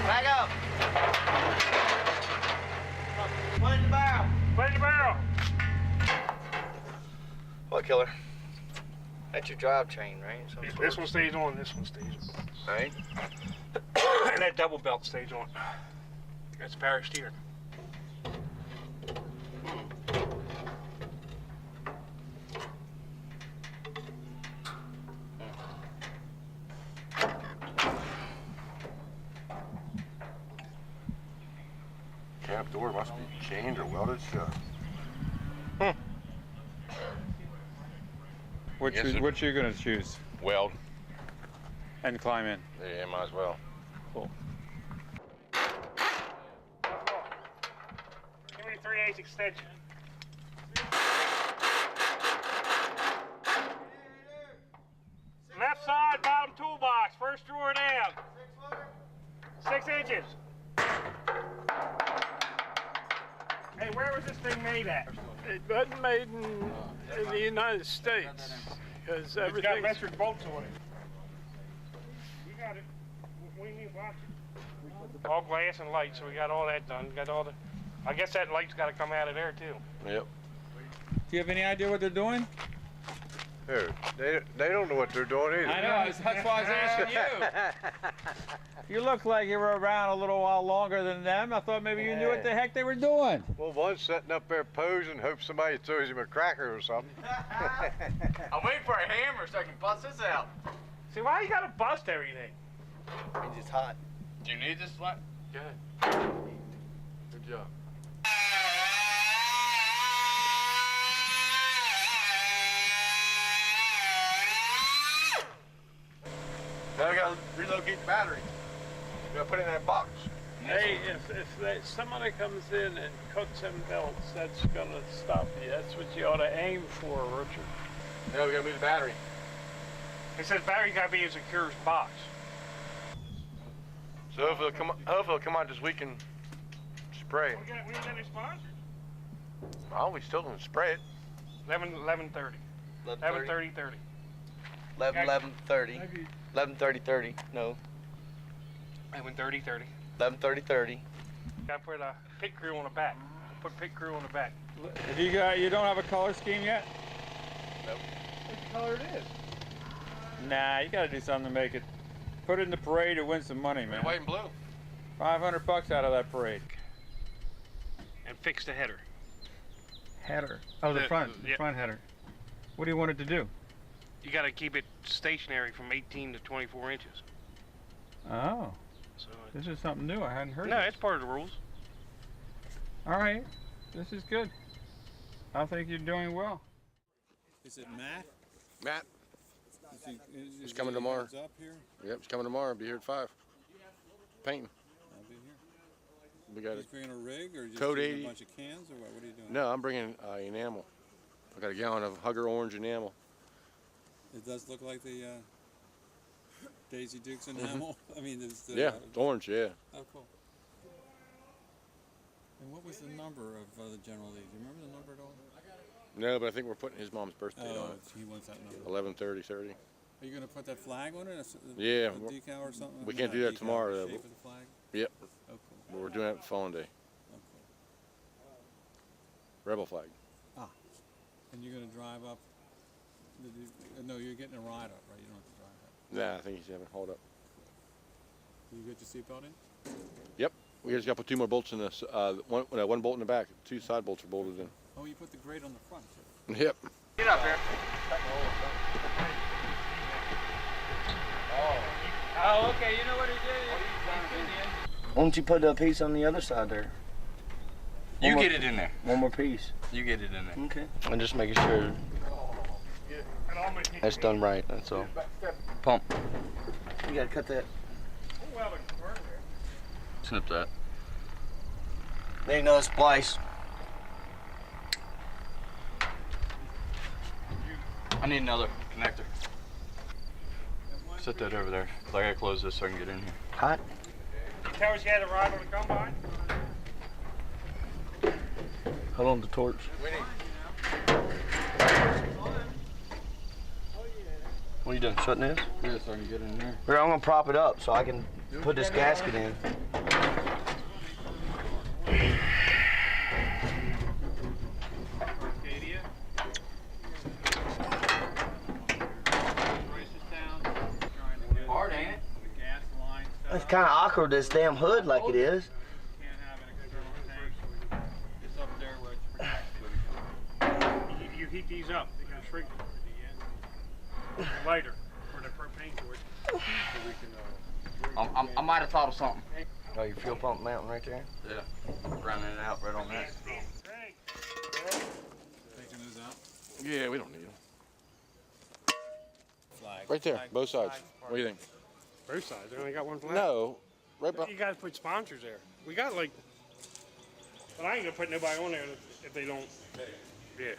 Back up. Put the barrel. Put the barrel. What, killer? That's your drivetrain, right? This one stays on, this one stays on. Right. And that double belt stays on. That's power steering. Cab door must be chained or welded shut. Which you gonna choose? Weld. And climb in. Yeah, might as well. Cool. Give me a 3/8 extension. Left side, bottom toolbox, first drawer down. 6 inches. Hey, where was this thing made at? It wasn't made in the United States because It's got metric bolts on it. We got it. We need to watch it. All glass and light, so we got all that done. Got all the. I guess that light's got to come out of there too. Yep. Do you have any idea what they're doing? Dude, they don't know what they're doing either. I know, that's why I was asking you. You look like you were around a little while longer than them. I thought maybe you knew what the heck they were doing. Well, one's sitting up there posing, hope somebody throws him a cracker or something. I'm waiting for a hammer so I can bust this out. See, why you gotta bust everything? It's just hot. Do you need this one? Good. Good job. Now we gotta relocate the battery. We gotta put it in that box. Hey, if somebody comes in and cuts them belts, that's gonna stop you. That's what you ought to aim for, Richard. Now we gotta move the battery. It says battery gotta be a secure box. So hopefully it'll come out this week and spray it. We ain't got any sponsors. Oh, we still gonna spray it. 11:30. 11:30. 11:30. 11:30. No. 11:30. 11:30. Gotta put a pit crew on the back. Put pit crew on the back. You don't have a color scheme yet? Nope. What color it is? Nah, you gotta do something to make it. Put it in the parade to win some money, man. White and blue. $500 out of that parade. And fix the header. Header. Oh, the front header. What do you want it to do? You gotta keep it stationary from 18 to 24 inches. Oh. So This is something new. I hadn't heard no, this. it's part of the rules. All right. This is good. I think you're doing well. Is it Matt? Matt. He's coming tomorrow. Up here? Yep, he's coming tomorrow. Be here at 5. Painting. I'll be here. We got He's bringing a rig or just Code using 80. a bunch of cans or what? What are you doing? No, I'm bringing enamel. I got a gallon of Hugger orange enamel. It does look like the Daisy Dukes enamel. I mean, it's the, Yeah, orange, yeah. Oh, cool. And what was the number of the General Lee? Do you remember the number at all? No, but I think we're putting his mom's birthday Oh, on it. he wants that number. 11/30/30. Are you going to put that flag on it? Yeah. A decal or something? We No, can't not do a that decal, tomorrow, the though. shape of the flag? Yep. Oh, cool. But we're doing that for Fallen Day. Oh, cool. Rebel flag. Ah. And you're going to drive up? No, you're getting a ride up, right? You don't have to drive up. Nah, I think he's having hold up. You get your seatbelt in? Yep. We just got to put 2 more bolts in this. One bolt in the back. 2 side bolts are bolted in. Oh, you put the grate on the front, too. Yep. Get up here. Oh, okay. You know what he did? Why don't you put a piece on the other side there? You get it in there. One more piece. You get it in there. Okay. I'm just making sure that's done right. That's all. Pump. You gotta cut that. Snip that. There ain't no splice. I need another connector. Set that over there. I gotta close this so I can get in here. Hot? Tell us you had a ride on the combine? Hold on the torch. What are you doing, shutting this? Yeah, so I can get in there. Here, I'm gonna prop it up so I can put this gasket in. Hard, ain't it? It's kind of awkward, this damn hood like it is. You heat these up, they're gonna shrink lighter for the propane torch. I might have thought of something. Oh, your fuel pump mounting right there? Yeah. Running it out right on that. Taking those out? Yeah, we don't need them. Right there, both sides. What do you think? Both sides, they only got one flag? No, right behind. You guys put sponsors there. We got like, but I ain't gonna put nobody on there if they don't. Yeah.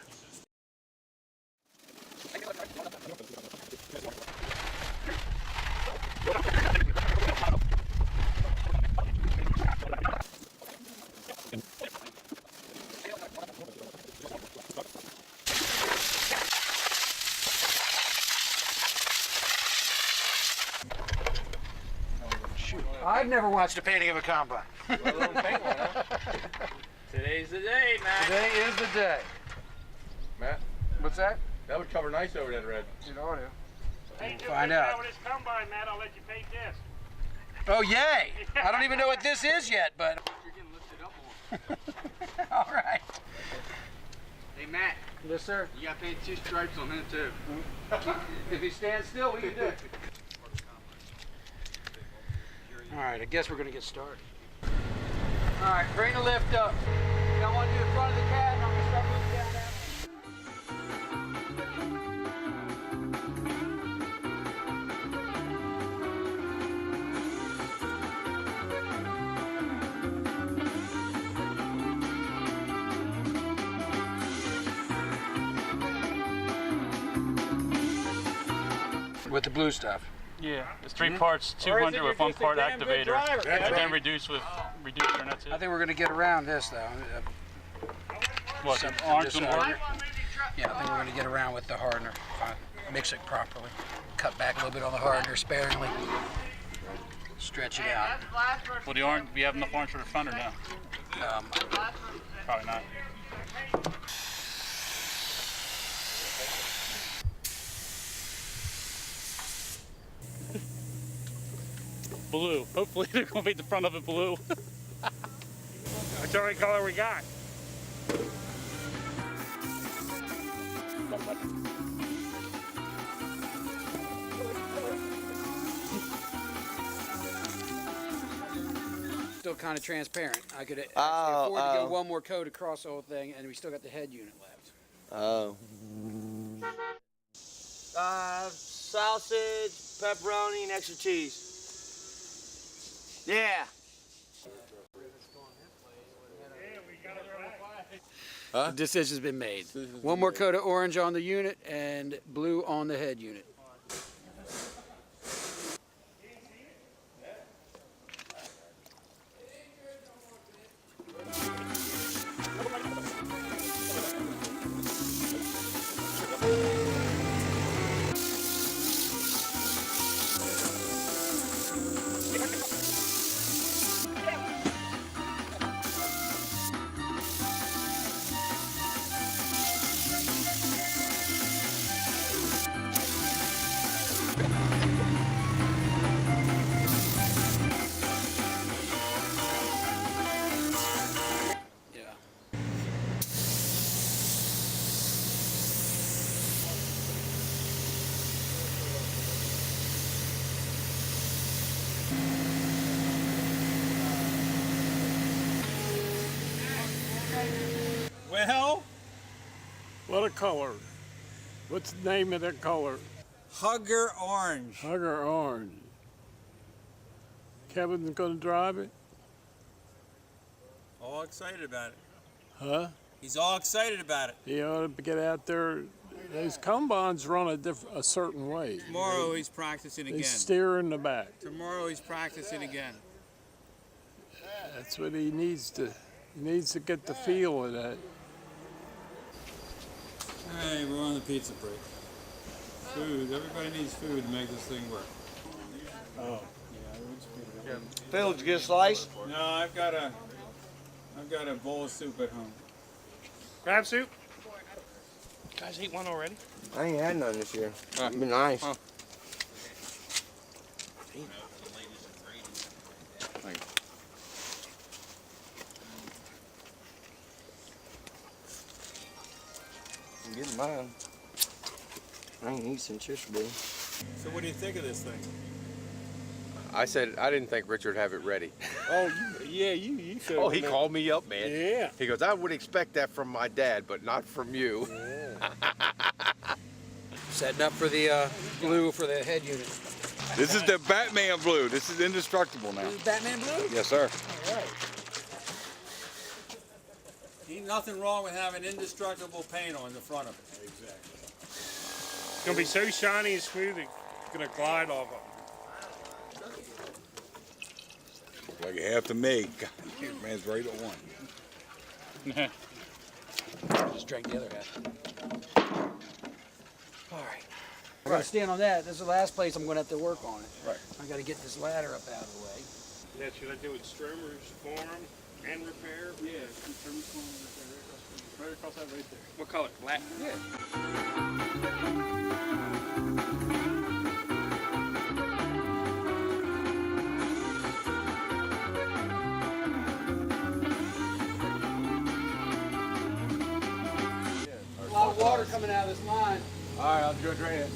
I've never watched a painting of a combine. Today's the day, Matt. Today is the day. Matt, What's that? that would cover nice over that red. You know what? Hey, Find out. With this combine, Matt, I'll let you paint this. Oh, yay! I don't even know what this is yet, but. You're getting lifted up more. All right. Hey, Matt. Yes, sir. You gotta paint 2 stripes on him, too. If he stands still, we can do it. All right, I guess we're gonna get started. All right, bring the lift up. I want to do the front of the cab, and I'm gonna start moving down that with the blue stuff. Yeah, it's 3 parts, 200 with 1 part activator, and then reduce with reducer, and that's it. I think we're gonna get around this though. What, Some- orange just and hardener. harder? Yeah, I think we're gonna get around with the hardener. Mix it properly. Cut back a little bit on the hardener sparingly. Stretch it out. Well, the orange, we have enough orange for the front or no? Probably not. Blue. Hopefully they're going to make the front of it blue. That's the only color we got. Still kind of transparent. I could actually afford to go 1 more coat across the whole thing, and we still got the head unit left. Oh. Sausage, pepperoni, and extra cheese. Yeah. The decision's been made. 1 more coat of orange on the unit and blue on the head unit. What a color. What's the name of that color? Hugger orange. Hugger orange. Kevin's gonna drive it? All excited about it. Huh? He's all excited about it. He ought to get out there. These combines run a certain way. Tomorrow he's practicing again. They steer in the back. Tomorrow he's practicing again. That's what he needs to. He needs to get the feel of that. Hey, we're on the pizza break. Food. Everybody needs food to make this thing work. Oh. Yeah. Phil, did you get a slice? No, I've got a bowl of soup at home. Crab soup? You guys ate one already? I ain't had none this year. It's been nice. I'm getting mine. I ain't eat since yesterday. So what do you think of this thing? I said I didn't think Richard would have it ready. Oh, yeah, you should. Oh, he called me up, man. Yeah. He goes, I would expect that from my dad, but not from you. Setting up for the glue for the head unit. This is the Batman blue. This is indestructible now. This is Batman blue? Yes, sir. All right. Ain't nothing wrong with having indestructible paint on the front of it. Exactly. It's gonna be so shiny and smooth, it's gonna glide off of it. Like a half to me. God, man's right at one. Just drank the other half. All right. I gotta stand on that. This is the last place I'm gonna have to work on it. Right. I gotta get this ladder up out of the way. Yeah, should I do it streamers, form, and repair? Yeah, streamers, form, right across that right there. What color? Black? Yeah. A lot of water coming out of this line. All right, I'll go drain it.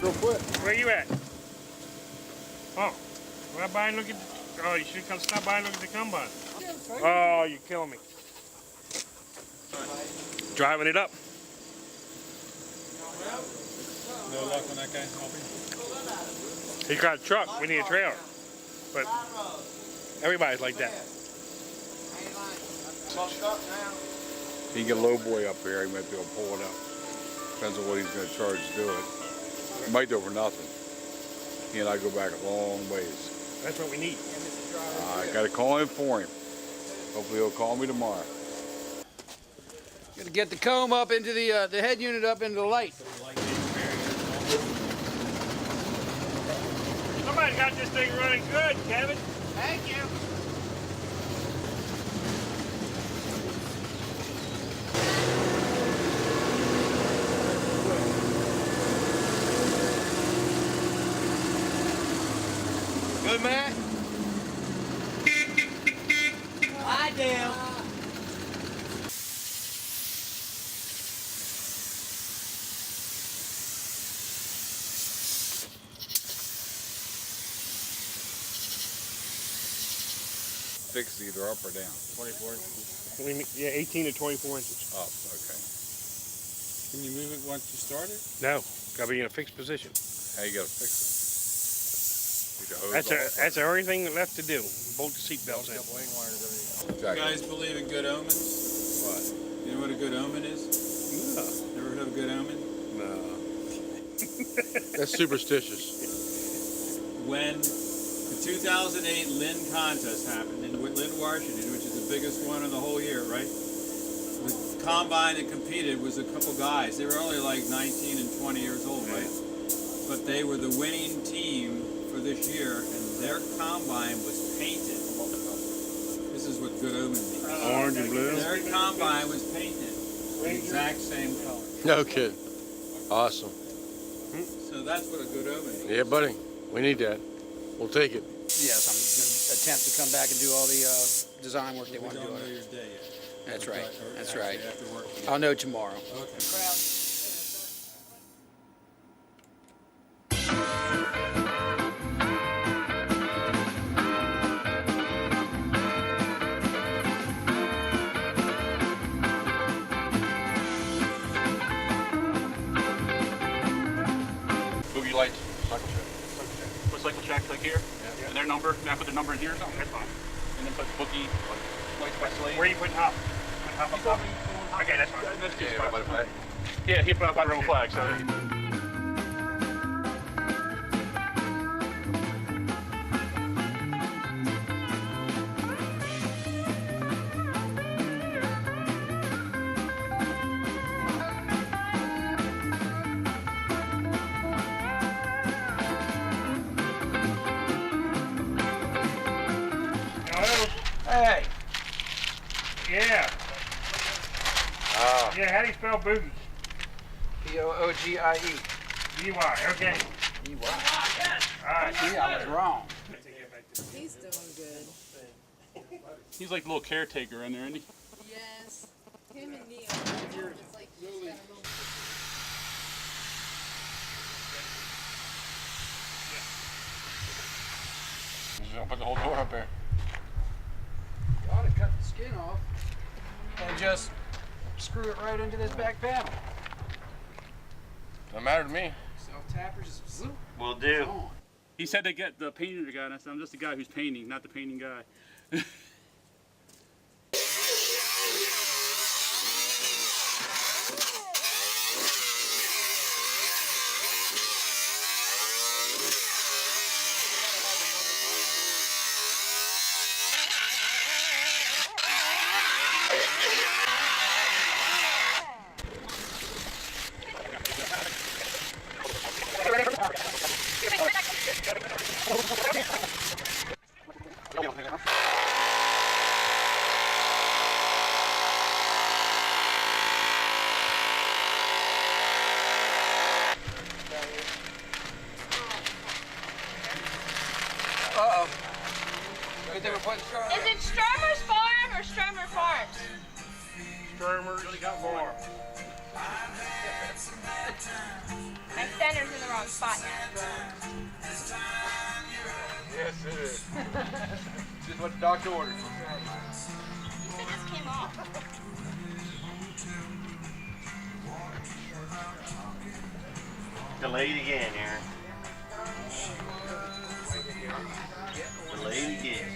Real quick. Where you at? Oh, right by and look at. Oh, you should come stop by and look at the combine. Oh, you're killing me. Driving it up. No luck on that guy helping? He's got a truck. We need a trailer. But everybody's like that. He can get a low boy up here. He might be able to pull it out. Depends on what he's going to charge to do it. He might do it for nothing. He and I go back a long ways. That's what we need. I got to call him for him. Hopefully he'll call me tomorrow. Gotta get the comb up into the head unit up into the light. Somebody got this thing running good, Kevin. Thank you. Good, man? Hi, Dale. Fixed either up or down. 24 inches. Yeah, 18 to 24 inches. Up, okay. Can you move it once you start it? No, gotta be in a fixed position. How you got to fix it? That's the only thing left to do. Bolt the seat belts in. You guys believe in good omens? What? You know what a good omen is? No. Never heard of a good omen? No. That's superstitious. When the 2008 Lynn contest happened in Lynn, Washington, which is the biggest one of the whole year, right? The combine that competed was a couple guys. They were only like 19 and 20 years old, right? But they were the winning team for this year, and their combine was painted. This is what good omen means. Orange and blue. Their combine was painted the exact same color. No kidding. Awesome. So that's what a good omen means. Yeah, buddy. We need that. We'll take it. Yes, I'm gonna attempt to come back and do all the design work they We want to don't do. know your day yet. That's right. That's right. After work. I'll know tomorrow. Okay. Boogie lights, cycle check. Put cycle check like here, and their number. Can I put the number in here? No, that's fine. And then put boogie lights by slate. Where you put top? Put top up top. Okay, that's fine. That's just Yeah, by the flag. Yeah, he put up by the rebel flag. So. Hey. Yeah. Yeah, how do you spell boogie? B-O-O-G-I-E. B-Y, okay. B-Y. Alright. See, I was wrong. He's doing good. He's like the little caretaker in there, isn't he? Yes. Him and Neil. It's like he's got a little... Just gonna put the whole door up there. You ought to cut the skin off and just screw it right into this back panel. Don't matter to me. Self-tappers just zoom. Will do. He said they get the painter guy, and I said, I'm just the guy who's painting, not the painting guy. Uh-oh. Good thing we're putting Is it Stromer's Farm or Stromer Farms? Stromer's Farm. My center's in the wrong spot now. Yes, it is. Just what the doctor ordered. You said this came off. Delayed again, Aaron. Delayed again.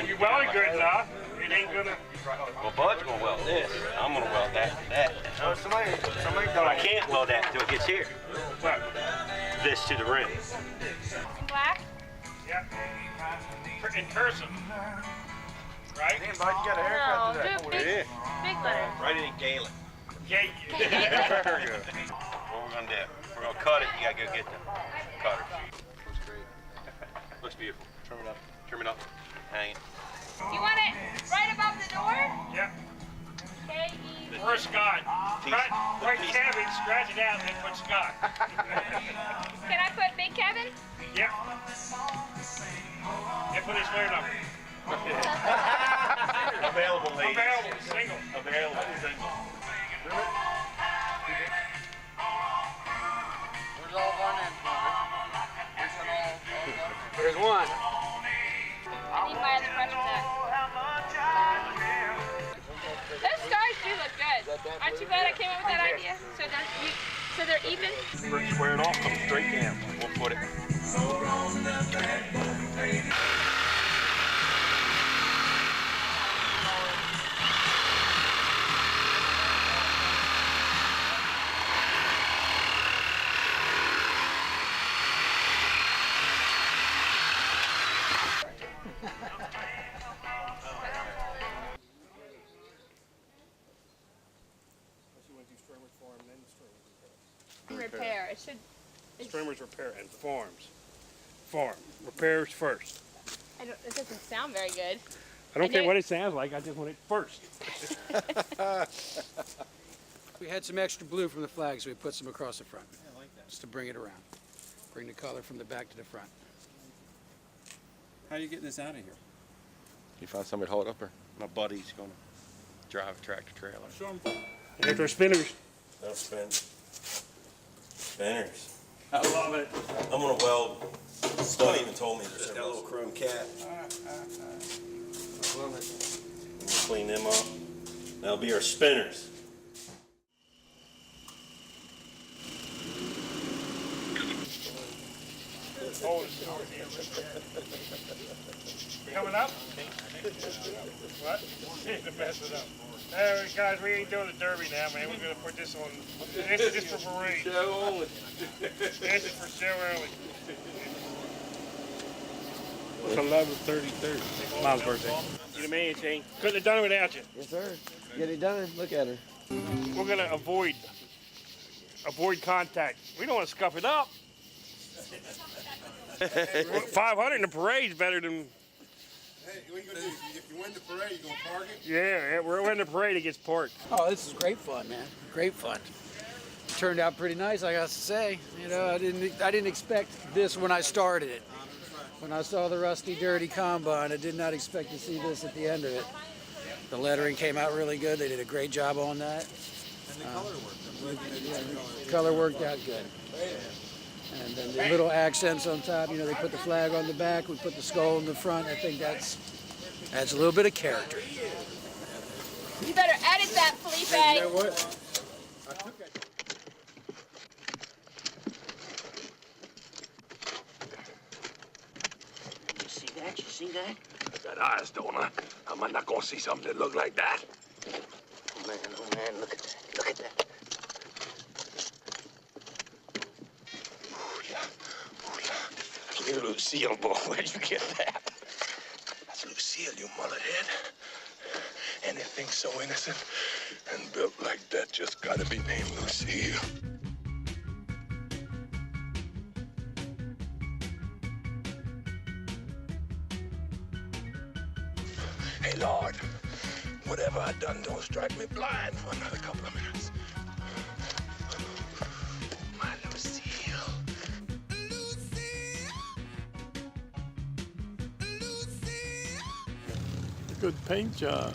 You welding good enough. It ain't gonna. Well, Bud's gonna weld this. I'm gonna weld that. Somebody I can't weld that until it gets here. What? This to the rim. Black? Yeah. In person. Right? Man, Bud, you got a haircut today. No, do big letters. Write it in Gaelic. Yeah. Very good. What we're gonna do? We're gonna cut it. You gotta go get the cutter. Looks great. Looks beautiful. Trim it up. Trim it up. Hang it. You want it right above the door? Yep. K-E. Or Scott. Right Kevin, scratch it out and then put Scott. Can I put Big Kevin? Yep. And put his phone number. Available, ladies. Available, single. Available, single. Where's all one end? There's one. I need my other brush for that. Those stars do look good. Aren't you glad I came up with that idea? So they're even? Square it off, come straight down. We'll put it. repairs, and farms. Farm. Repairs first. It doesn't sound very good. I don't care what it sounds like, I just want it first. We had some extra blue from the flag, so we put some across the front. I like that. Just to bring it around. Bring the color from the back to the front. How are you getting this out of here? You find somebody to haul it up there? My buddy's gonna drive a tractor trailer. Show him. After our spinners. No spinners. I love it. I'm gonna weld. Stud even told me there's that little chrome cap. I love it. We'll clean them up. That'll be our spinners. Hold it. Coming up? What? To mess it up. Hey, guys, we ain't doing the derby now, man. We're gonna put this on. This is just for parade. Show only. This is for show only. It's 11:33. Mom's birthday. You the man, Shane. Couldn't have done it without you. Yes, sir. Get it done. Look at her. We're gonna avoid contact. We don't want to scuff it up. 500 in the parade's better than. Hey, what are you gonna do? If you win the parade, you gonna park it? Yeah, we're winning the parade. It gets parked. Oh, this is great fun, man. Great fun. It turned out pretty nice, I got to say. You know, I didn't expect this when I started it. When I saw the rusty, dirty combine, I did not expect to see this at the end of it. The lettering came out really good. They did a great job on that. And the color worked. Color worked out good. And then the little accents on top, you know, they put the flag on the back, we put the skull in the front. I think adds a little bit of character. You better edit that, Felipe. You know what? I took that. You see that? You see that? I got eyes, don't I? Am I not gonna see something that look like that? Oh man, look at that. Look at that. Little Lucille, boy, where'd you get that? That's Lucille, you motherhead. Anything so innocent and built like that just gotta be named Lucille. Hey, Lord, whatever I done, don't strike me blind for another couple of minutes. My Lucille. Good paint job.